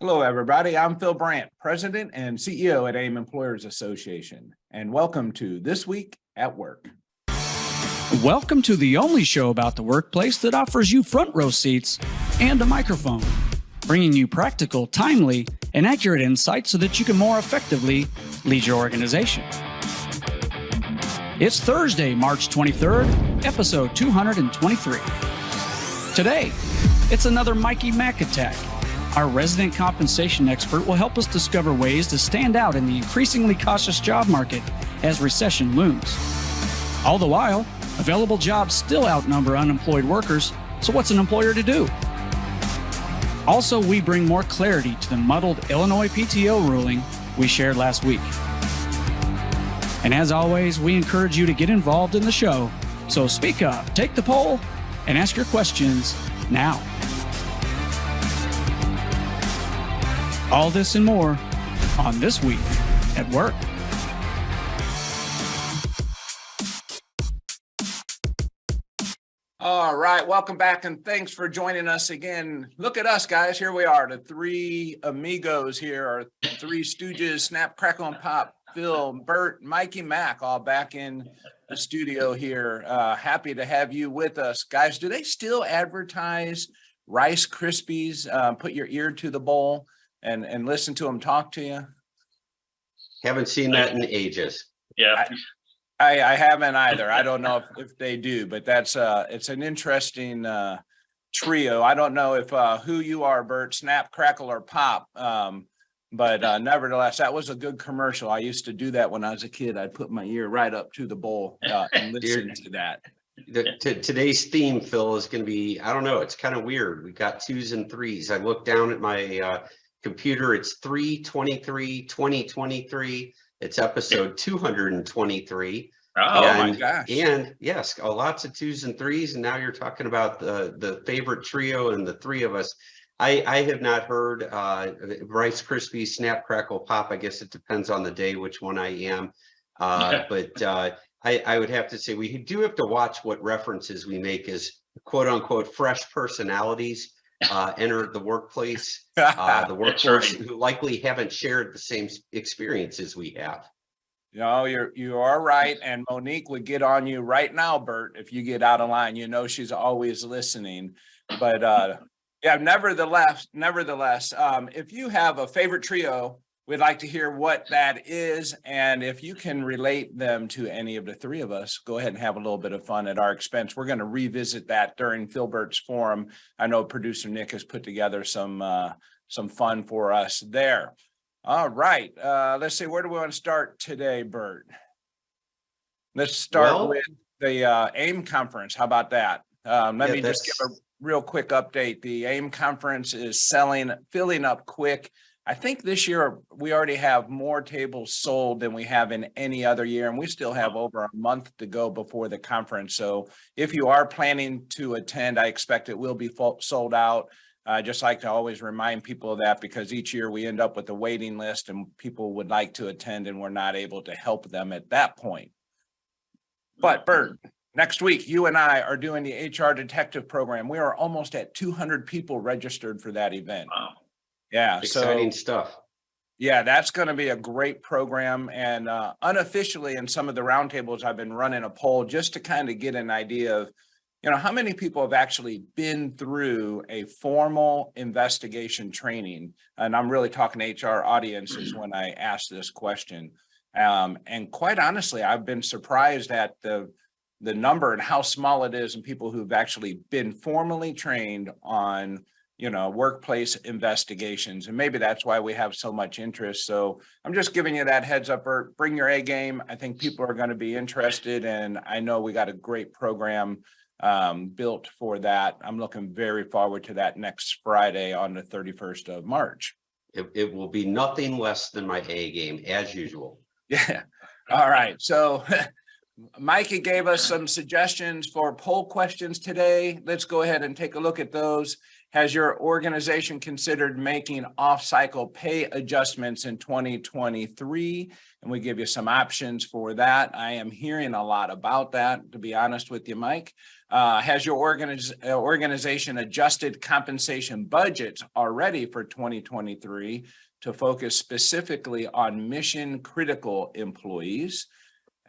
Hello, everybody. I'm Phil Brandt, President and CEO at AIM Employers Association, and welcome to This Week at Work. Welcome to the only show about the workplace that offers you front row seats and a microphone, bringing you practical, timely, and accurate insights so that you can more effectively lead your organization. It's Thursday, March 23rd, episode 223. Today, it's another Mikey Mac attack. Our resident compensation expert will help us discover ways to stand out in the increasingly cautious job market as recession looms. All the while, available jobs still outnumber unemployed workers, so what's an employer to do? Also, we bring more clarity to the muddled Illinois PTO ruling we shared last week. And as always, we encourage you to get involved in the show, so speak up, take the poll, and ask your questions now. All this and more on This Week at Work. All right, welcome back and thanks for joining us again. Look at us, guys. Here we are, the three amigos here, our three stooges, Snap, Crackle, and Pop, Phil, Bert, Mikey Mac, all back in the studio here. Happy to have you with us. Guys, do they still advertise Rice Krispies? Put your ear to the bowl and listen to them talk to you? Haven't seen that in ages. Yeah. I haven't either. I don't know if they do, but that's it's an interesting trio. I don't know if who you are, Bert, Snap, Crackle, or Pop. But nevertheless, that was a good commercial. I used to do that when I was a kid. I'd put my ear right up to the bowl and listen to that. Today's theme, Phil, is going to be, I don't know, it's kind of weird. We got twos and threes. I looked down at my computer. It's 3/23/2023. It's episode 223. Oh my gosh. And yes, lots of twos and threes. And now you're talking about the favorite trio and the three of us. I have not heard Rice Krispies, Snap, Crackle, Pop. I guess it depends on the day which one I am. But I would have to say we do have to watch what references we make as quote unquote fresh personalities enter the workplace, the workforce, who likely haven't shared the same experiences we have. No, you are right. And Monique would get on you right now, Bert, if you get out of line. You know she's always listening. But yeah, nevertheless, if you have a favorite trio, we'd like to hear what that is. And if you can relate them to any of the three of us, go ahead and have a little bit of fun at our expense. We're going to revisit that during Philbert's forum. I know producer Nick has put together some fun for us there. All right. Let's see. Where do we want to start today, Bert? Let's start with the AIM conference. How about that? Let me just give a real quick update. The AIM conference is filling up quick. I think this year we already have more tables sold than we have in any other year, and we still have over a month to go before the conference. So if you are planning to attend, I expect it will be sold out. I just like to always remind people of that, because each year we end up with a waiting list and people would like to attend and we're not able to help them at that point. But Bert, next week, you and I are doing the HR Detective Program. We are almost at 200 people registered for that event. Wow. Yeah. Exciting stuff. Yeah, that's going to be a great program. And unofficially in some of the roundtables, I've been running a poll just to kind of get an idea of, how many people have actually been through a formal investigation training. And I'm really talking HR audiences when I ask this question. And quite honestly, I've been surprised at the number and how small it is in people who've actually been formally trained on workplace investigations. And maybe that's why we have so much interest. So I'm just giving you that heads up, Bert. Bring your A game. I think people are going to be interested. And I know we got a great program built for that. I'm looking very forward to that next Friday on the 31st of March. It will be nothing less than my A game, as usual. Yeah. All right. So Mikey gave us some suggestions for poll questions today. Let's go ahead and take a look at those. Has your organization considered making off-cycle pay adjustments in 2023? And we give you some options for that. I am hearing a lot about that, to be honest with you, Mike. Has your organization adjusted compensation budgets already for 2023 to focus specifically on mission-critical employees?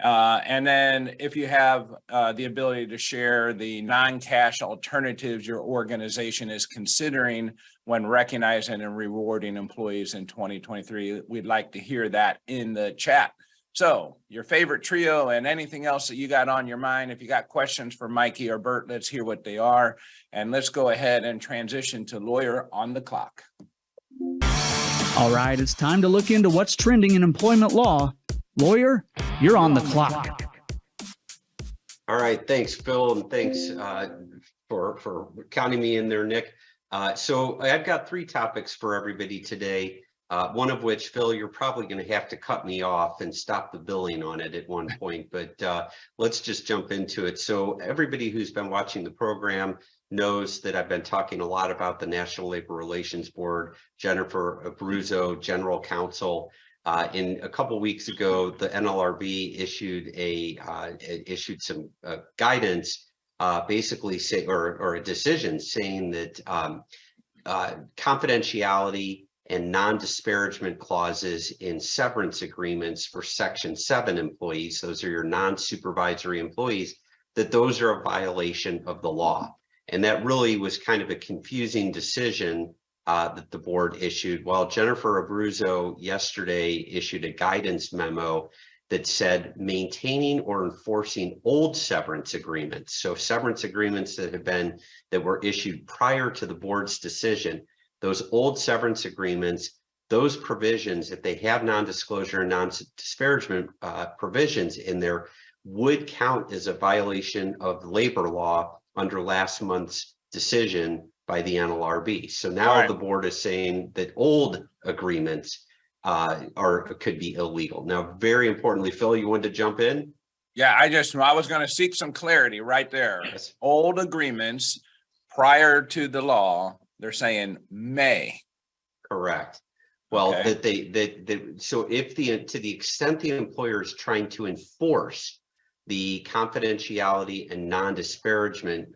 And then if you have the ability to share the non-cash alternatives your organization is considering when recognizing and rewarding employees in 2023, we'd like to hear that in the chat. So your favorite trio and anything else that you got on your mind, if you got questions for Mikey or Bert, let's hear what they are. And let's go ahead and transition to Lawyer on the Clock. All right, it's time to look into what's trending in employment law. Lawyer, you're on the clock. All right, thanks, Phil, and thanks for counting me in there, Nick. So I've got 3 topics for everybody today. One of which, Phil, you're probably going to have to cut me off and stop the billing on it at one point, but let's just jump into it. So everybody who's been watching the program knows that I've been talking a lot about the National Labor Relations Board, Jennifer Abruzzo, General Counsel. In a couple of weeks ago, the NLRB issued some guidance, basically say, or a decision saying that confidentiality and non-disparagement clauses in severance agreements for Section 7 employees, those are your non-supervisory employees, that those are a violation of the law. And that really was kind of a confusing decision that the board issued. Well, Jennifer Abruzzo yesterday issued a guidance memo that said maintaining or enforcing old severance agreements. So severance agreements that were issued prior to the board's decision, those old severance agreements, those provisions, if they have non-disclosure and non-disparagement provisions in there, would count as a violation of labor law under last month's decision by the NLRB. So now the board is saying that old agreements could be illegal. Now, very importantly, Phil, you wanted to jump in? Yeah, I was going to seek some clarity right there. Yes. Old agreements prior to the law, they're saying may. Correct. Well, Okay. So if to the extent the employer is trying to enforce the confidentiality and non-disparagement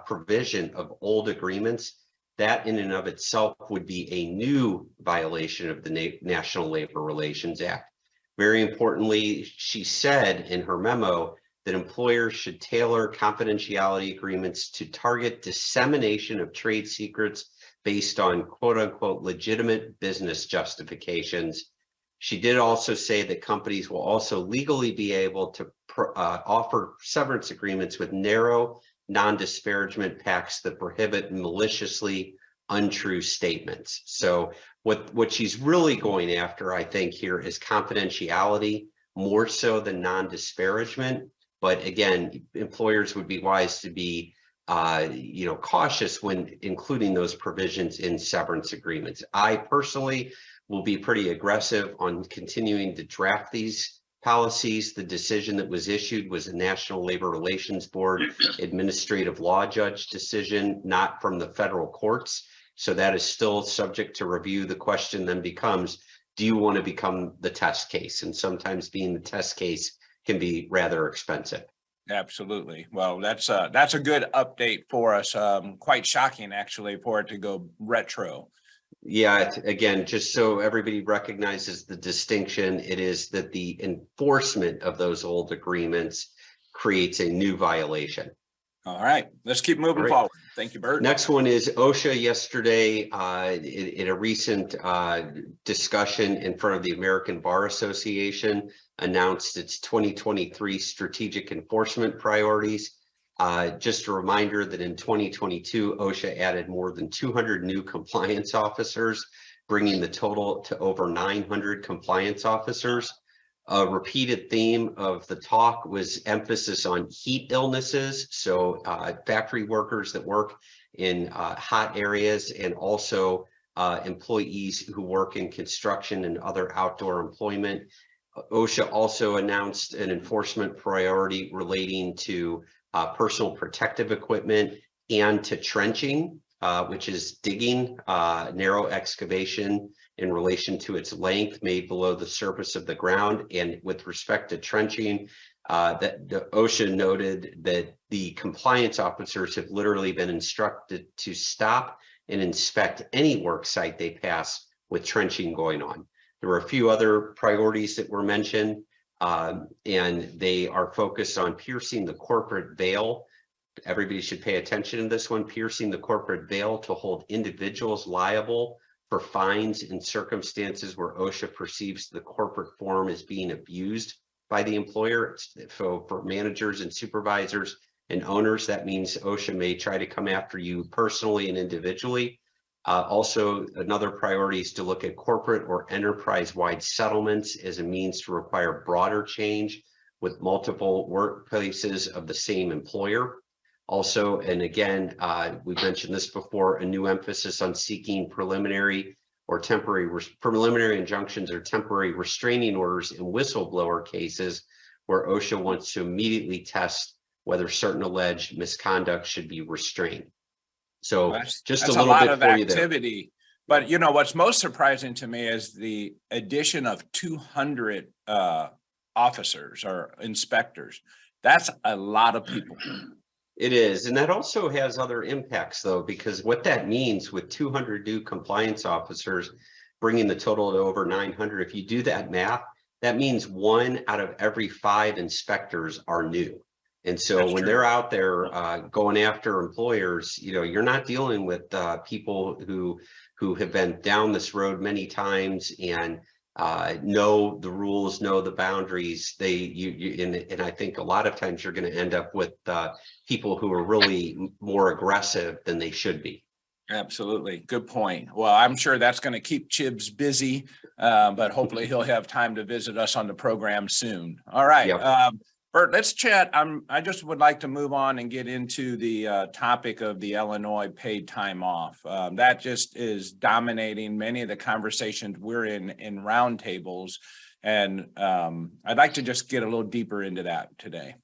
provision of old agreements, that in and of itself would be a new violation of the National Labor Relations Act. Very importantly, she said in her memo that employers should tailor confidentiality agreements to target dissemination of trade secrets based on quote unquote legitimate business justifications. She did also say that companies will also legally be able to offer severance agreements with narrow non-disparagement pacts that prohibit maliciously untrue statements. So what she's really going after, I think, here is confidentiality more so than non-disparagement. But again, employers would be wise to be cautious when including those provisions in severance agreements. I personally will be pretty aggressive on continuing to draft these policies. The decision that was issued was a National Labor Relations Board administrative law judge decision, not from the federal courts. So that is still subject to review. The question then becomes, do you want to become the test case? And sometimes being the test case can be rather expensive. Absolutely. Well, that's a good update for us. Quite shocking, actually, for it to go retro. Yeah, again, just so everybody recognizes the distinction, it is that the enforcement of those old agreements creates a new violation. All right, let's keep moving forward. Thank you, Bert. Next one is OSHA yesterday in a recent discussion in front of the American Bar Association announced its 2023 strategic enforcement priorities. Just a reminder that in 2022, OSHA added more than 200 new compliance officers, bringing the total to over 900 compliance officers. A repeated theme of the talk was emphasis on heat illnesses. So factory workers that work in hot areas, and also employees who work in construction and other outdoor employment. OSHA also announced an enforcement priority relating to personal protective equipment and to trenching. which is digging, narrow excavation in relation to its length made below the surface of the ground. And with respect to trenching, that the OSHA noted that the compliance officers have literally been instructed to stop and inspect any work site they pass with trenching going on. There were a few other priorities that were mentioned, and they are focused on piercing the corporate veil. Everybody should pay attention to this one, piercing the corporate veil to hold individuals liable for fines in circumstances where OSHA perceives the corporate form as being abused by the employer. So for managers and supervisors and owners, that means OSHA may try to come after you personally and individually. Also, another priority is to look at corporate or enterprise-wide settlements as a means to require broader change with multiple workplaces of the same employer. Also, and again, we mentioned this before, a new emphasis on seeking preliminary injunctions or temporary restraining orders in whistleblower cases where OSHA wants to immediately test whether certain alleged misconduct should be restrained. So just a little bit for you there. Activity. But you know, what's most surprising to me is the addition of 200 officers or inspectors. That's a lot of people. It is. And that also has other impacts, though, because what that means with 200 new compliance officers, bringing the total to over 900, if you do that math, that means 1 out of every 5 inspectors are new. And so when they're out there going after employers, you know, you're not dealing with people who have been down this road many times and know the rules, know the boundaries. And I think a lot of times you're going to end up with people who are really more aggressive than they should be. Absolutely. Good point. Well, I'm sure that's going to keep Chibs busy, but hopefully he'll have time to visit us on the program soon. All right. Yep. Bert, let's chat. I just would like to move on and get into the topic of the Illinois paid time off. That just is dominating many of the conversations we're in roundtables. And I'd like to just get a little deeper into that today.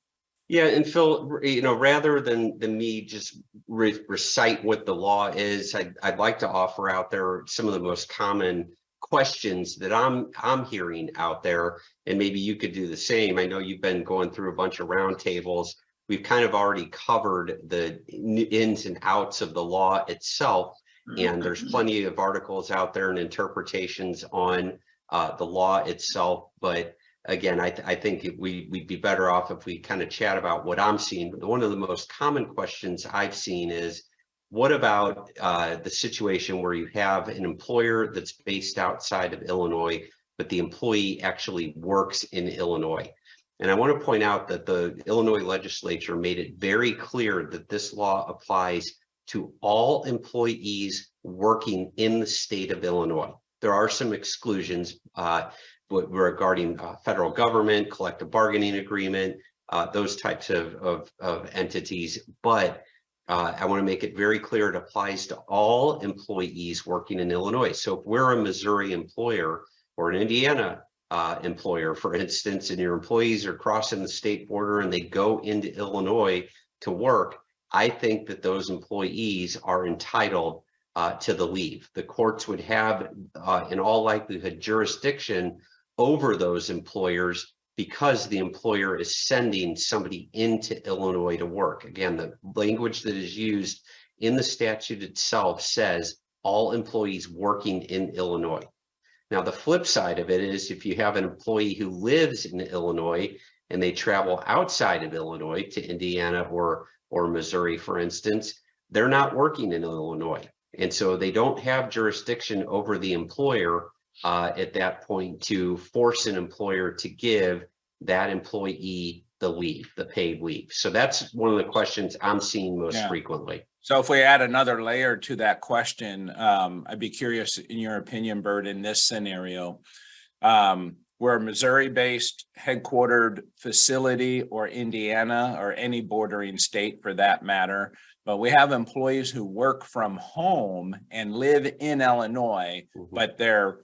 Yeah, and Phil, you know, rather than me just recite what the law is, I'd like to offer out there some of the most common questions that I'm hearing out there, and maybe you could do the same. I know you've been going through a bunch of roundtables. We've kind of already covered the ins and outs of the law itself, and there's plenty of articles out there and interpretations on the law itself. But again, I think we'd be better off if we kind of chat about what I'm seeing. But one of the most common questions I've seen is, what about the situation where you have an employer that's based outside of Illinois, but the employee actually works in Illinois? And I want to point out that the Illinois legislature made it very clear that this law applies to all employees working in the state of Illinois. There are some exclusions regarding federal government, collective bargaining agreement, those types of entities, but I want to make it very clear it applies to all employees working in Illinois. So if we're a Missouri employer or an Indiana employer, for instance, and your employees are crossing the state border and they go into Illinois to work, I think that those employees are entitled to the leave. The courts would have, in all likelihood, jurisdiction over those employers because the employer is sending somebody into Illinois to work. Again, the language that is used in the statute itself says all employees working in Illinois. Now, the flip side of it is if you have an employee who lives in Illinois and they travel outside of Illinois to Indiana or Missouri, for instance, they're not working in Illinois. And so they don't have jurisdiction over the employer at that point to force an employer to give that employee the leave, the paid leave. So that's one of the questions I'm seeing most frequently. So if we add another layer to that question, I'd be curious in your opinion, Bert, in this scenario, we're a Missouri-based headquartered facility or Indiana or any bordering state for that matter, but we have employees who work from home and live in Illinois, but their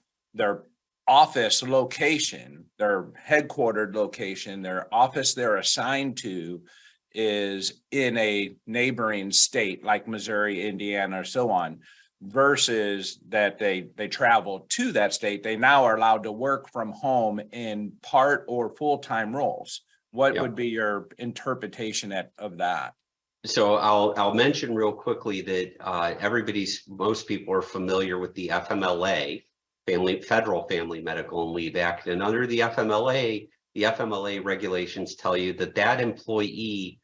office location, their headquartered location, their office they're assigned to is in a neighboring state like Missouri, Indiana, or so on, versus that they travel to that state. They now are allowed to work from home in part or full-time roles. What Yep. would be your interpretation of that? So I'll mention real quickly that most people are familiar with the FMLA, Federal Family Medical and Leave Act, and under the FMLA regulations tell you that employee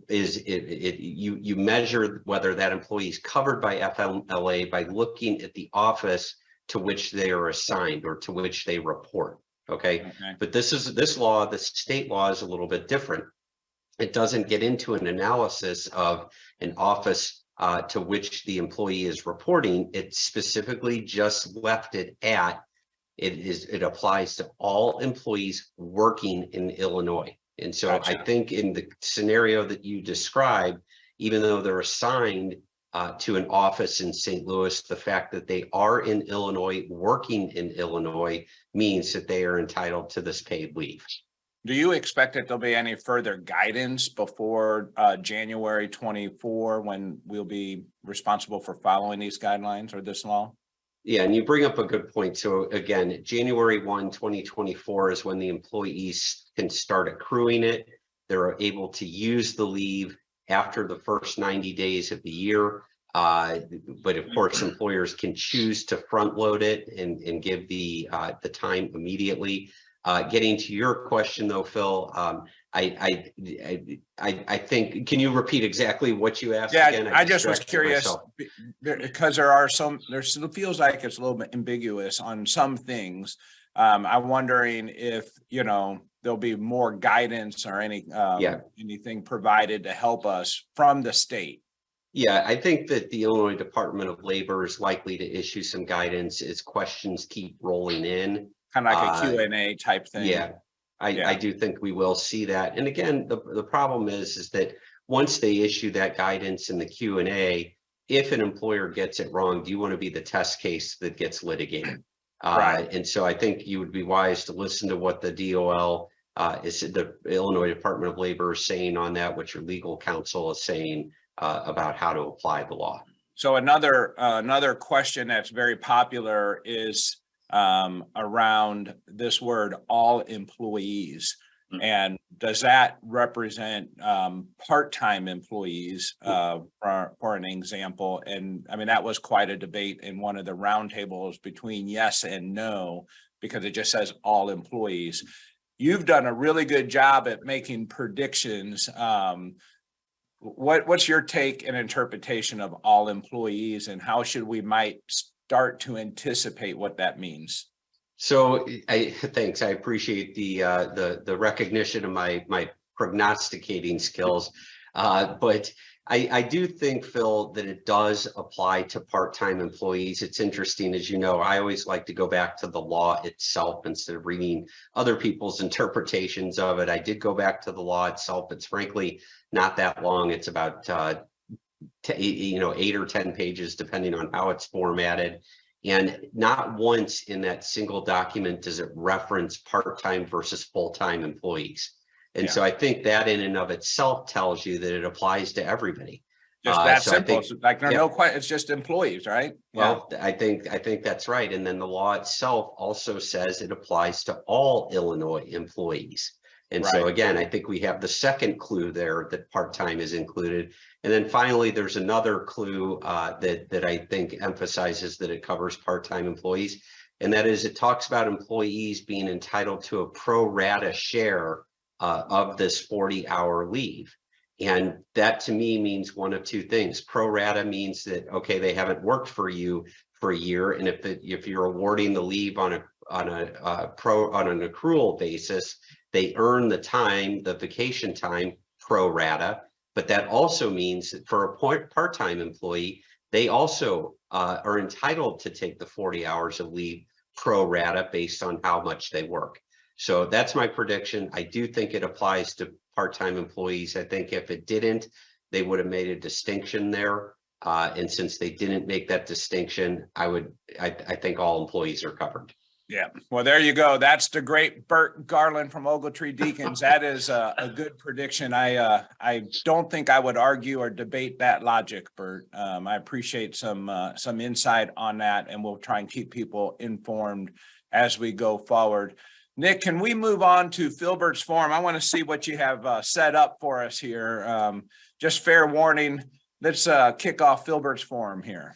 you measure whether that employee is covered by FMLA by looking at the office to which they are assigned or to which they report. Okay. But this law, the state law, is a little bit different. It doesn't get into an analysis of an office to which the employee is reporting. It specifically just left it at it applies to all employees working in Illinois. And so Gotcha. I think in the scenario that you described, even though they're assigned to an office in St. Louis, the fact that they are in Illinois, working in Illinois, means that they are entitled to this paid leave. Do you expect that there'll be any further guidance before January 24, when we'll be responsible for following these guidelines or this law? Yeah, and you bring up a good point. So again, January 1, 2024 is when the employees can start accruing it. They're able to use the leave after the first 90 days of the year. But of course, employers can choose to front load it and give the time immediately. Getting to your question though, Phil, I think, can you repeat exactly what you asked again? I just was curious because there still feels like it's a little bit ambiguous on some things. I'm wondering if, there'll be more guidance or anything provided to help us from the state. Yeah, I think that the Illinois Department of Labor is likely to issue some guidance as questions keep rolling in. Kind of like a Q&A type thing. Yeah, I do think we will see that. And again, the problem is that once they issue that guidance in the Q&A, if an employer gets it wrong, do you want to be the test case that gets litigated? Right. And so I think you would be wise to listen to what the DOL the Illinois Department of Labor is saying on that, what your legal counsel is saying about how to apply the law. So another question that's very popular is around this word, all employees. And does that represent part-time employees for an example? And I mean, that was quite a debate in one of the roundtables between yes and no, because it just says all employees. You've done a really good job at making predictions. What's your take and interpretation of all employees, and how should we might start to anticipate what that means? So thanks. I appreciate the recognition of my prognosticating skills. But I do think, Phil, that it does apply to part-time employees. It's interesting, as you know, I always like to go back to the law itself instead of reading other people's interpretations of it. I did go back to the law itself. It's frankly not that long. It's about 8 or 10 pages, depending on how it's formatted. And not once in that single document does it reference part-time versus full-time employees. And so I think that in and of itself tells you that it applies to everybody. Just that so simple. Like there are no question. it's just employees, right? Well, I think that's right. And then the law itself also says it applies to all Illinois employees. And so again, I think we have the second clue there that part-time is included. And then finally, there's another clue that I think emphasizes that it covers part-time employees. And that is, it talks about employees being entitled to a pro rata share of this 40-hour leave. And that to me means one of two things. Pro rata means that, okay, they haven't worked for you for a year. And if you're awarding the leave on an accrual basis, they earn the vacation time pro rata. But that also means that for a part-time employee, they also are entitled to take the 40 hours of leave pro rata based on how much they work. So that's my prediction. I do think it applies to part-time employees. I think if it didn't, they would have made a distinction there. And since they didn't make that distinction, I think all employees are covered. Yeah, well, there you go. That's the great Bert Garland from Ogletree Deacons. That is a good prediction. I don't think I would argue or debate that logic, Bert. I appreciate some insight on that, and we'll try and keep people informed as we go forward. Nick, can we move on to Filbert's Forum? I want to see what you have set up for us here. Just fair warning, let's kick off Filbert's Forum here.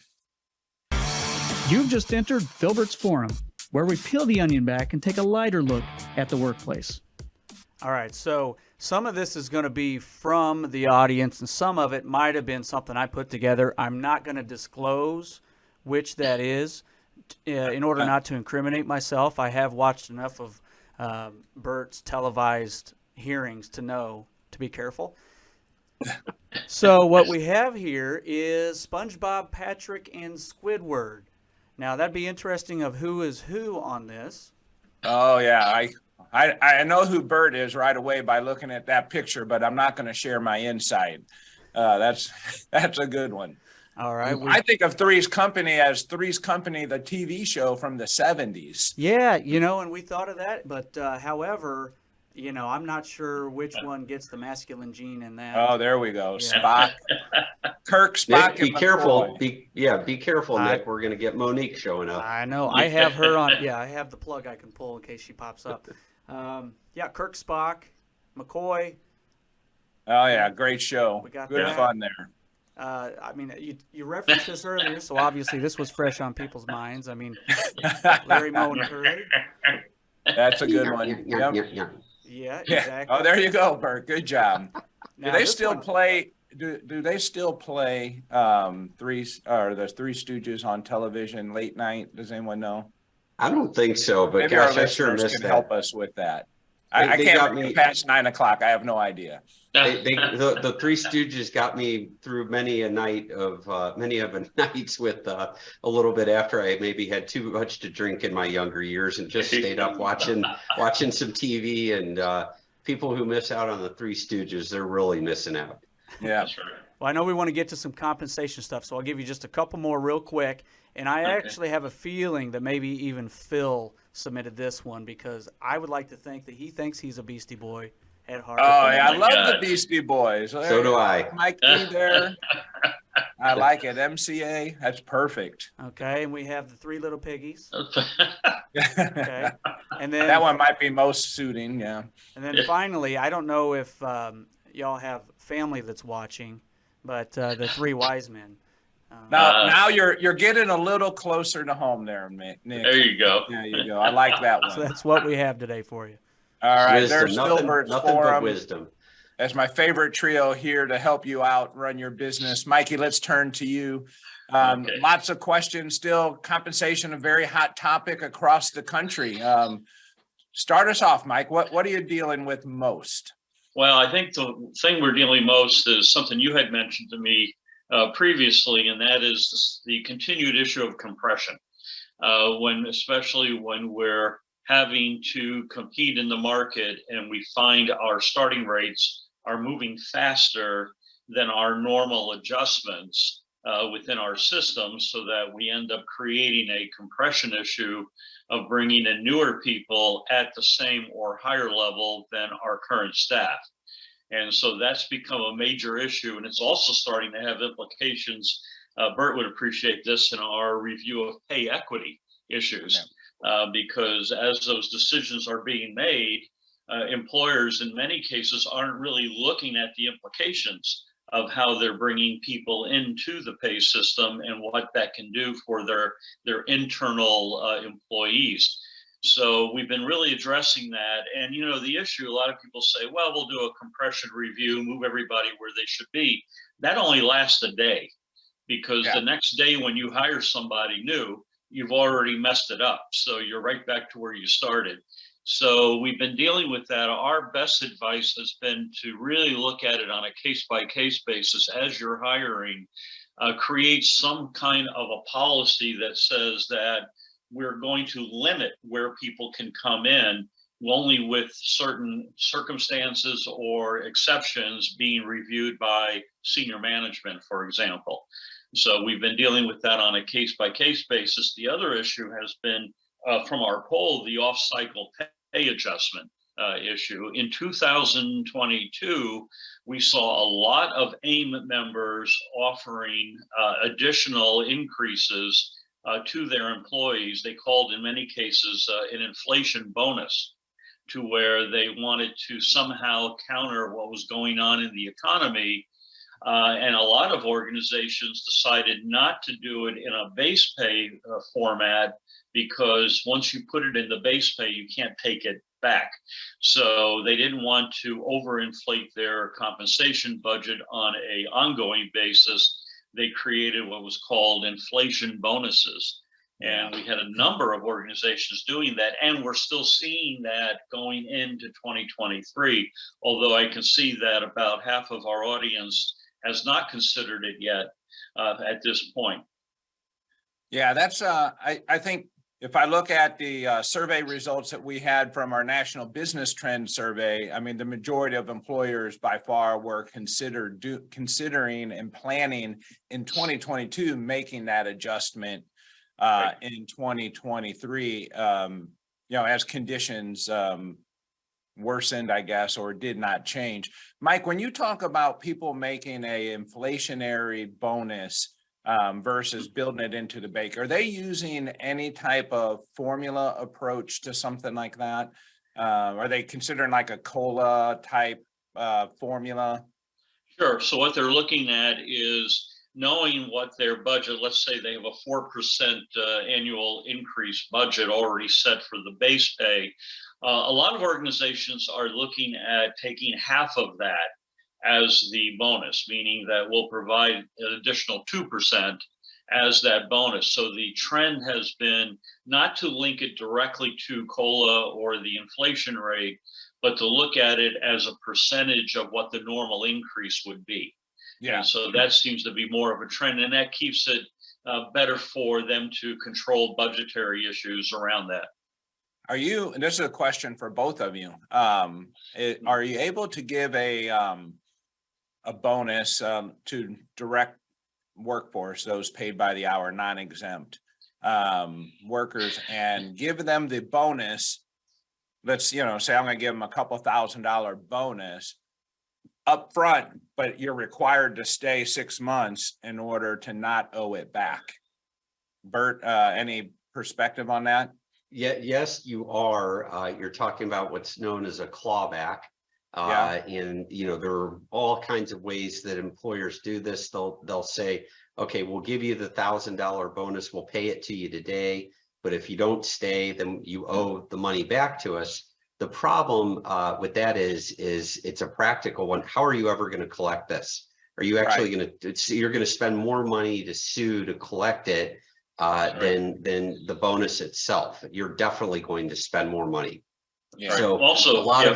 You've just entered Filbert's Forum, where we peel the onion back and take a lighter look at the workplace. All right, so some of this is going to be from the audience, and some of it might have been something I put together. I'm not going to disclose which that is in order not to incriminate myself. I have watched enough of Bert's televised hearings to know to be careful. So what we have here is SpongeBob, Patrick, and Squidward. Now, that'd be interesting of who is who on this. Oh, yeah. I know who Bert is right away by looking at that picture, but I'm not going to share my insight. That's a good one. All right. I think of Three's Company as Three's Company, the TV show from the 70s. Yeah, and we thought of that. But however, I'm not sure which one gets the masculine gene in that. Oh, there we go. Yeah. Spock. Kirk, Spock. Nick, be careful. Be careful, Nick. We're going to get Monique showing up. I know. I have her on. Yeah, I have the plug I can pull in case she pops up. Kirk, Spock, McCoy. Oh, yeah. Great show. We got good fun there. You referenced this earlier, so obviously this was fresh on people's minds. Larry, Moe, and Curly. That's a good one. Yeah, exactly. Oh, there you go, Bert. Good job. Do they still play the Three Stooges on television late night? Does anyone know? I don't think so, but maybe gosh, our I sure missed can that. help us with that. I can't make it past 9 o'clock. I have no idea. The Three Stooges got me through many of the nights with a little bit after I maybe had too much to drink in my younger years and just stayed up watching some TV. And people who miss out on the Three Stooges, they're really missing out. Yeah. Well, I know we want to get to some compensation stuff, so I'll give you just a couple more real quick. And I actually have a feeling that maybe even Phil submitted this one because I would like to think that he thinks he's a Beastie Boy at heart. Oh, yeah, I love the Beastie Boys. So do I. Mikey there. I like it. MCA, that's perfect. Okay, and we have the Three Little Piggies. Okay, and then that one might be most suiting, yeah. And then finally, I don't know if y'all have family that's watching, but the Three Wise Men. Now you're getting a little closer to home there, Nick. There you go. There you go. I like that one. So that's what we have today for you. All right, wisdom, there's Filbert's nothing Forum. but wisdom. That's my favorite trio here to help you out, run your business. Mikey, let's turn to you. Lots of questions still. Compensation, a very hot topic across the country. Start us off, Mike. What are you dealing with most? Well, I think the thing we're dealing most is something you had mentioned to me previously, and that is the continued issue of compression. Especially when we're having to compete in the market and we find our starting rates are moving faster than our normal adjustments within our system, so that we end up creating a compression issue of bringing in newer people at the same or higher level than our current staff. And so that's become a major issue, and it's also starting to have implications. Bert would appreciate this in our review of pay equity issues, because as those decisions are being made, employers in many cases aren't really looking at the implications of how they're bringing people into the pay system and what that can do for their internal employees. So we've been really addressing that. And, the issue, a lot of people say, well, we'll do a compression review, move everybody where they should be. That only lasts a day, because the next day when you hire somebody new, you've already messed it up. So you're right back to where you started. So we've been dealing with that. Our best advice has been to really look at it on a case-by-case basis as you're hiring. Create some kind of a policy that says that we're going to limit where people can come in, only with certain circumstances or exceptions being reviewed by senior management, for example. So we've been dealing with that on a case-by-case basis. The other issue has been from our poll, the off-cycle pay adjustment issue. In 2022, we saw a lot of AIM members offering additional increases to their employees. They called in many cases an inflation bonus, to where they wanted to somehow counter what was going on in the economy. And a lot of organizations decided not to do it in a base pay format, because once you put it in the base pay, you can't take it back. So they didn't want to overinflate their compensation budget on an ongoing basis. They created what was called inflation bonuses. And we had a number of organizations doing that, and we're still seeing that going into 2023, although I can see that about half of our audience has not considered it yet at this point. Yeah, that's, I think if I look at the survey results that we had from our National Business Trend Survey, I mean, the majority of employers by far were considering and planning in 2022, making that adjustment in 2023, as conditions worsened, I guess, or did not change. Mike, when you talk about people making a inflationary bonus versus building it into the bake, are they using any type of formula approach to something like that? Are they considering like a COLA type formula? Sure. So what they're looking at is knowing what their budget, let's say they have a 4% annual increase budget already set for the base pay. A lot of organizations are looking at taking half of that as the bonus, meaning that we'll provide an additional 2% as that bonus. So the trend has been not to link it directly to COLA or the inflation rate, but to look at it as a percentage of what the normal increase would be. Yeah. And so that seems to be more of a trend, and that keeps it better for them to control budgetary issues around that. Are you, and this is a question for both of you, are you able to give a bonus to direct workforce, those paid by the hour, non-exempt workers, and give them the bonus? Let's, say I'm going to give them a couple $1,000 bonus up front, but you're required to stay 6 months in order to not owe it back. Bert, any perspective on that? Yeah, yes, you are. You're talking about what's known as a clawback. And there are all kinds of ways that employers do this. They'll say, okay, we'll give you the $1,000 bonus, we'll pay it to you today, but if you don't stay, then you owe the money back to us. The problem with that is it's a practical one. How are you ever going to collect this? Are you actually going to, you're going to spend more money to sue to collect it than the bonus itself. You're definitely going to spend more money. Yeah. So also a lot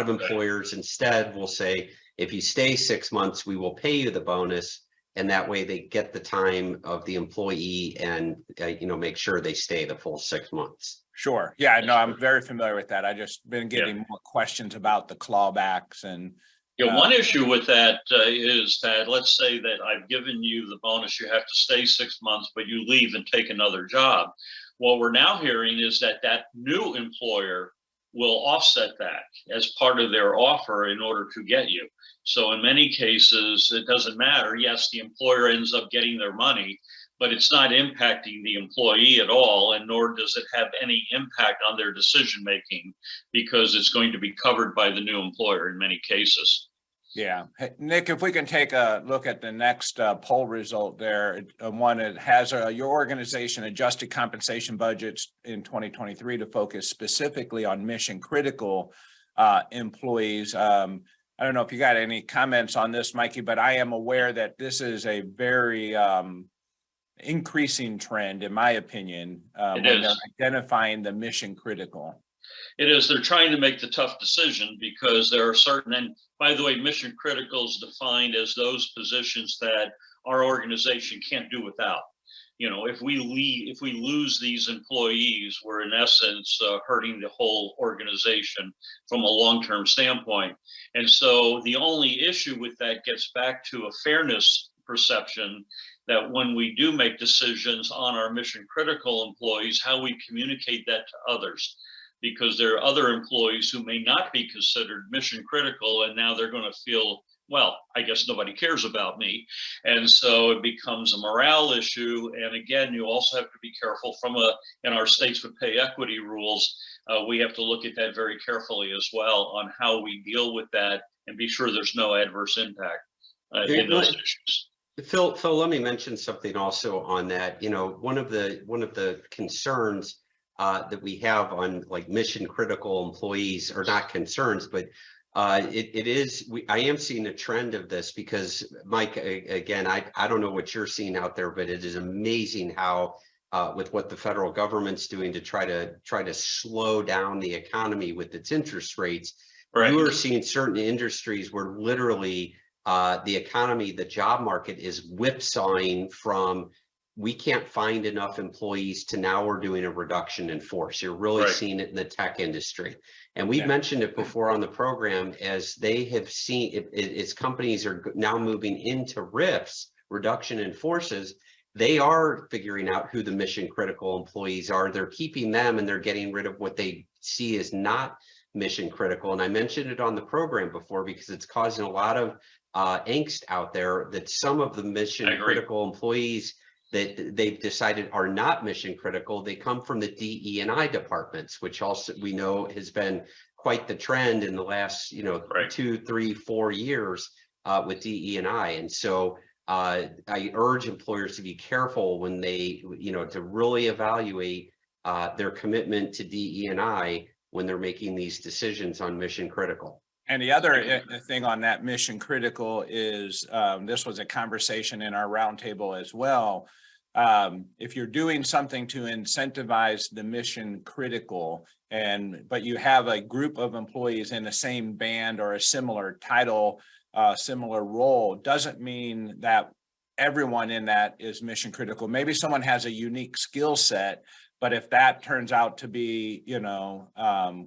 of employers instead will say, if you stay 6 months, we will pay you the bonus. And that way they get the time of the employee and, make sure they stay the full 6 months. Sure. Yeah, no, I'm very familiar with that. I just been getting more questions about the clawbacks and. One issue with that is that, let's say that I've given you the bonus, you have to stay 6 months, but you leave and take another job. What we're now hearing is that new employer will offset that as part of their offer in order to get you. So in many cases, it doesn't matter. Yes, the employer ends up getting their money, but it's not impacting the employee at all, and nor does it have any impact on their decision-making, because it's going to be covered by the new employer in many cases. Yeah. Hey, Nick, if we can take a look at the next poll result there, one that has your organization adjusted compensation budgets in 2023 to focus specifically on mission critical employees. I don't know if you got any comments on this, Mikey, but I am aware that this is a very increasing trend, in my opinion, when they're identifying the mission critical. It is. They're trying to make the tough decision, because there are certain, and by the way, mission critical is defined as those positions that our organization can't do without. If we lose these employees, we're in essence hurting the whole organization from a long-term standpoint. And so the only issue with that gets back to a fairness perception, that when we do make decisions on our mission critical employees, how we communicate that to others. Because there are other employees who may not be considered mission critical, and now they're going to feel, well, I guess nobody cares about me. And so it becomes a morale issue. And again, you also have to be careful in our states with pay equity rules, we have to look at that very carefully as well on how we deal with that and be sure there's no adverse impact in those issues. Phil, let me mention something also on that. You know, one of the concerns that we have on like mission critical employees, or not concerns, but I am seeing a trend of this because, Mike, again, I don't know what you're seeing out there, but it is amazing how with what the federal government's doing to try to slow down the economy with its interest rates. Right. You are seeing certain industries where literally the economy, the job market is whipsawing from we can't find enough employees to now we're doing a reduction in force. You're really seeing it in the tech industry. And we've mentioned it before on the program, as they have seen it, as companies are now moving into RIFs, reduction in forces, they are figuring out who the mission critical employees are. They're keeping them and they're getting rid of what they see as not mission critical. And I mentioned it on the program before because it's causing a lot of angst out there that some of the mission critical employees that they've decided are not mission critical, they come from the DE&I departments, which also we know has been quite the trend in the last 2, 3, 4 years with DE&I. And so I urge employers to be careful when they, to really evaluate their commitment to DE&I when they're making these decisions on mission critical. And the other thing on that mission critical is this was a conversation in our roundtable as well. If you're doing something to incentivize the mission critical, but you have a group of employees in the same band or a similar title, similar role, doesn't mean that everyone in that is mission critical. Maybe someone has a unique skill set, but if that turns out to be,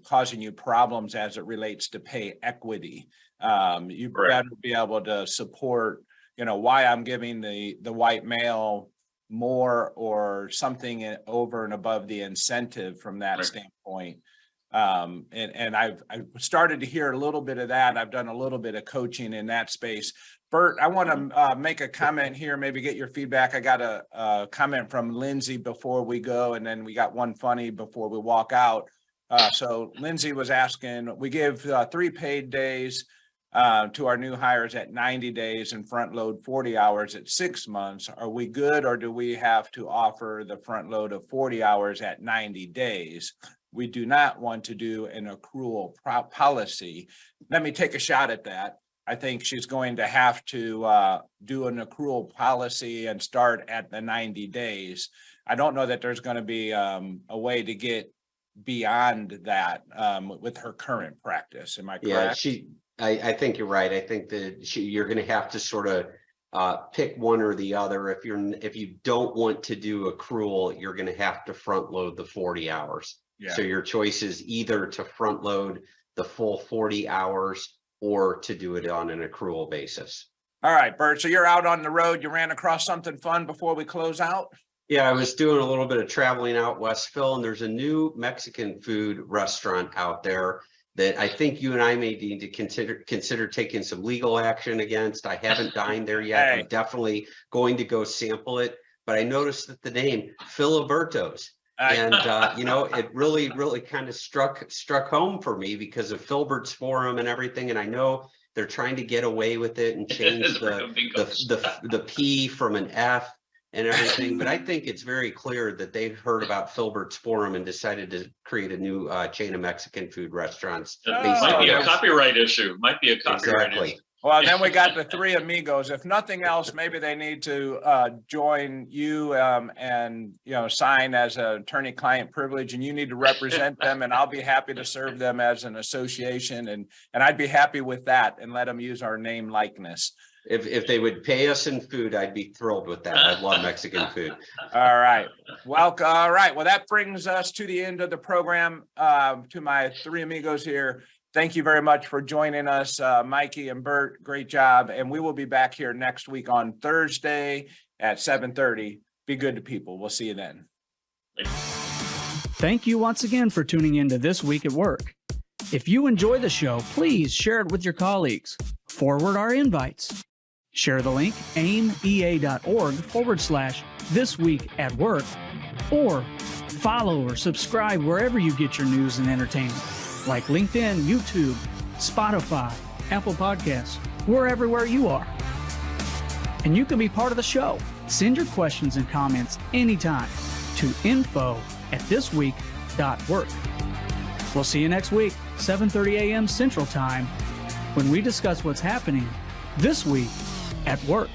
causing you problems as it relates to pay equity, you better be able to support, why I'm giving the white male more or something over and above the incentive from that standpoint. And I've started to hear a little bit of that. I've done a little bit of coaching in that space. Bert, I want to make a comment here, maybe get your feedback. I got a comment from Lindsay before we go, and then we got one funny before we walk out. So Lindsay was asking, we give 3 paid days to our new hires at 90 days and front load 40 hours at 6 months. Are we good, or do we have to offer the front load of 40 hours at 90 days? We do not want to do an accrual policy. Let me take a shot at that. I think she's going to have to do an accrual policy and start at the 90 days. I don't know that there's going to be a way to get beyond that with her current practice. Am I correct? Yeah, I think you're right. I think that you're going to have to sort of pick one or the other. If you don't want to do accrual, you're going to have to front load the 40 hours. Yeah. So your choice is either to front load the full 40 hours or to do it on an accrual basis. All right, Bert, so you're out on the road. You ran across something fun before we close out? Yeah, I was doing a little bit of traveling out west, Phil, and there's a new Mexican food restaurant out there that I think you and I may need to consider taking some legal action against. I haven't dined there yet. Hey. I'm definitely going to go sample it, but I noticed that the name Filiberto's. And it really kind of struck home for me because of Filbert's Forum and everything. And I know they're trying to get away with it and change the P from an F and everything. But I think it's very clear that they've heard about Filbert's Forum and decided to create a new chain of Mexican food restaurants. Might be a copyright issue. Issue. Well, then we got the 3 amigos. If nothing else, maybe they need to join you and sign as an attorney-client privilege, and you need to represent them. And I'll be happy to serve them as an association, and I'd be happy with that and let them use our name likeness. If they would pay us in food, I'd be thrilled with that. I love Mexican food. All right. Well, all right. Well, that brings us to the end of the program. To my 3 amigos here. thank you very much for joining us, Mikey and Bert. Great job. And we will be back here next week on Thursday at 7:30. Be good to people. We'll see you then. Thank you once again for tuning in to This Week at Work. If you enjoy the show, please share it with your colleagues. Forward our invites. Share the link aimea.org/thisweekatwork, or follow or subscribe wherever you get your news and entertainment, like LinkedIn, YouTube, Spotify, Apple Podcasts. We're everywhere you are. And you can be part of the show. Send your questions and comments anytime to info@thisweek.work. We'll see you next week, 7:30 a.m. Central Time, when we discuss what's happening this week at work.